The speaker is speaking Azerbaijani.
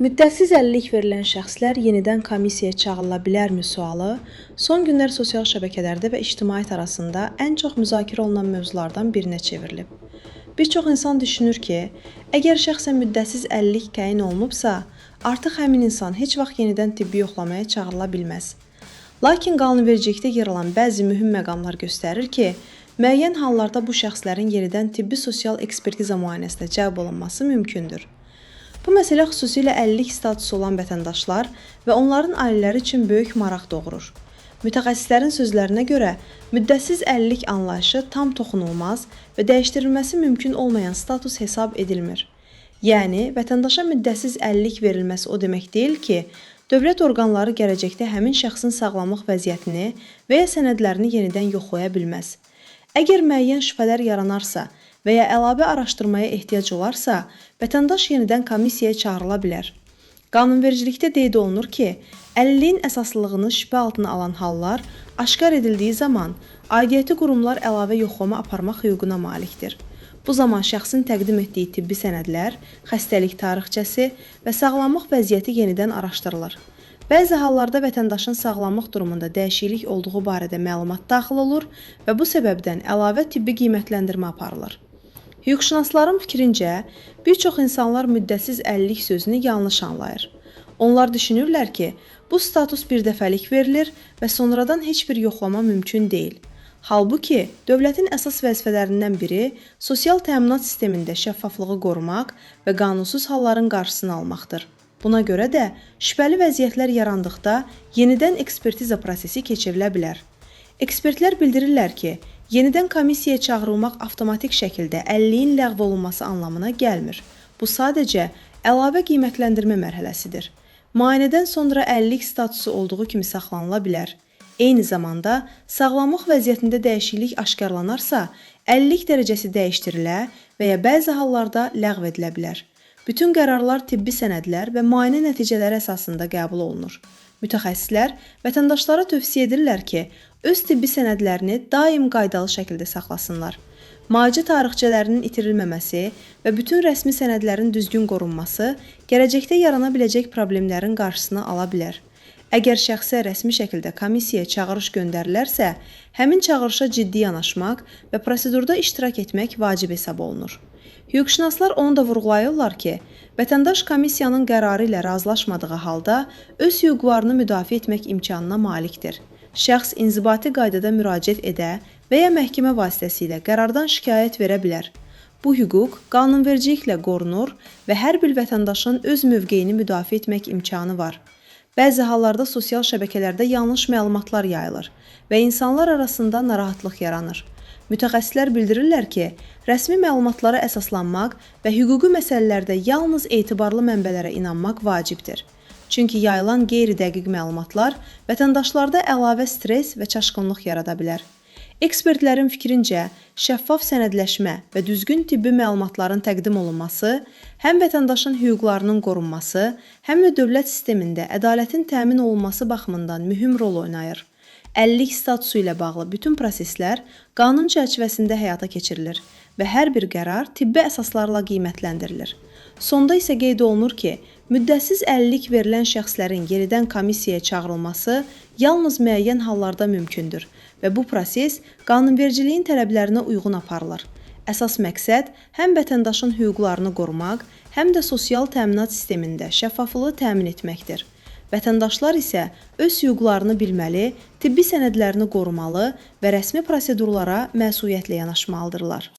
Müddətsiz əlillik verilən şəxslər yenidən komissiyaya çağırıla bilərmi sualı son günlər sosial şəbəkələrdə və ictimaiyyət arasında ən çox müzakirə olunan mövzulardan birinə çevrilib. Bir çox insan düşünür ki, əgər şəxsən müddətsiz əlillik təyin olunubsa, artıq həmin insan heç vaxt yenidən tibbi yoxlamaya çağırıla bilməz. Lakin qanunvericilikdə yer alan bəzi mühüm məqamlar göstərir ki, müəyyən hallarda bu şəxslərin yenidən tibbi sosial ekspertiza müayinəsinə cəlb olunması mümkündür. Bu məsələ xüsusilə əlillik statusu olan vətəndaşlar və onların ailələri üçün böyük maraq doğurur. Mütəxəssislərin sözlərinə görə, müddətsiz əlillik anlayışı tam toxunulmaz və dəyişdirilməsi mümkün olmayan status hesab edilmir. Yəni, vətəndaşa müddətsiz əlillik verilməsi o demək deyil ki, dövlət orqanları gələcəkdə həmin şəxsin sağlamlıq vəziyyətini və ya sənədlərini yenidən yoxlaya bilməz. Əgər müəyyən şübhələr yaranarsa və ya əlavə araşdırmaya ehtiyac olarsa, vətəndaş yenidən komissiyaya çağırıla bilər. Qanunvericilikdə qeyd olunur ki, əlilliyin əsaslılığını şübhə altına alan hallar aşkar edildiyi zaman aidiyyəti qurumlar əlavə yoxlama aparmaq hüququna malikdir. Bu zaman şəxsin təqdim etdiyi tibbi sənədlər, xəstəlik tarixçəsi və sağlamlıq vəziyyəti yenidən araşdırılır. Bəzi hallarda vətəndaşın sağlamlıq durumunda dəyişiklik olduğu barədə məlumat daxil olur və bu səbəbdən əlavə tibbi qiymətləndirmə aparılır. Hüquqşünasların fikrincə, bir çox insanlar müddətsiz əlillik sözünü yanlış anlayır. Onlar düşünürlər ki, bu status bir dəfəlik verilir və sonradan heç bir yoxlama mümkün deyil. Halbuki, dövlətin əsas vəzifələrindən biri sosial təminat sistemində şəffaflığı qorumaq və qanunsuz halların qarşısını almaqdır. Buna görə də şübhəli vəziyyətlər yarandıqda yenidən ekspertiza prosesi keçirilə bilər. Ekspertlər bildirirlər ki, yenidən komissiyaya çağırılmaq avtomatik şəkildə əlilliyin ləğv olunması anlamına gəlmir. Bu sadəcə əlavə qiymətləndirmə mərhələsidir. Müayinədən sonra əlillik statusu olduğu kimi saxlanıla bilər. Eyni zamanda, sağlamlıq vəziyyətində dəyişiklik aşkarlanarsa, əlillik dərəcəsi dəyişdirilə və ya bəzi hallarda ləğv edilə bilər. Bütün qərarlar tibbi sənədlər və müayinə nəticələri əsasında qəbul olunur. Mütəxəssislər vətəndaşlara tövsiyə edirlər ki, öz tibbi sənədlərini daim qaydalı şəkildə saxlasınlar. Müalicə tarixçələrinin itirilməməsi və bütün rəsmi sənədlərin düzgün qorunması gələcəkdə yarana biləcək problemlərin qarşısını ala bilər. Əgər şəxsə rəsmi şəkildə komissiyaya çağırış göndərilərsə, həmin çağırışa ciddi yanaşmaq və prosedurda iştirak etmək vacib hesab olunur. Hüquqşünaslar onu da vurğulayırlar ki, vətəndaş komissiyanın qərarı ilə razılaşmadığı halda öz hüquqlarını müdafiə etmək imkanına malikdir. Şəxs inzibati qaydada müraciət edə və ya məhkəmə vasitəsilə qərardan şikayət verə bilər. Bu hüquq qanunvericiliklə qorunur və hər bir vətəndaşın öz mövqeyini müdafiə etmək imkanı var. Bəzi hallarda sosial şəbəkələrdə yanlış məlumatlar yayılır və insanlar arasında narahatlıq yaranır. Mütəxəssislər bildirirlər ki, rəsmi məlumatlara əsaslanmaq və hüquqi məsələlərdə yalnız etibarlı mənbələrə inanmaq vacibdir. Çünki yayılan qeyri-dəqiq məlumatlar vətəndaşlarda əlavə stres və çaşqınlıq yarada bilər. Ekspertlərin fikrincə, şəffaf sənədləşmə və düzgün tibbi məlumatların təqdim olunması həm vətəndaşın hüquqlarının qorunması, həm də dövlət sistemində ədalətin təmin olunması baxımından mühüm rol oynayır. Əlillik statusu ilə bağlı bütün proseslər qanun çərçivəsində həyata keçirilir və hər bir qərar tibbi əsaslarla qiymətləndirilir. Sonda isə qeyd olunur ki, müddətsiz əlillik verilən şəxslərin yenidən komissiyaya çağırılması yalnız müəyyən hallarda mümkündür və bu proses qanunvericiliyin tələblərinə uyğun aparılır. Əsas məqsəd həm vətəndaşın hüquqlarını qorumaq, həm də sosial təminat sistemində şəffaflığı təmin etməkdir. Vətəndaşlar isə öz hüquqlarını bilməli, tibbi sənədlərini qorumalı və rəsmi prosedurlara məsuliyyətlə yanaşmalıdırlar.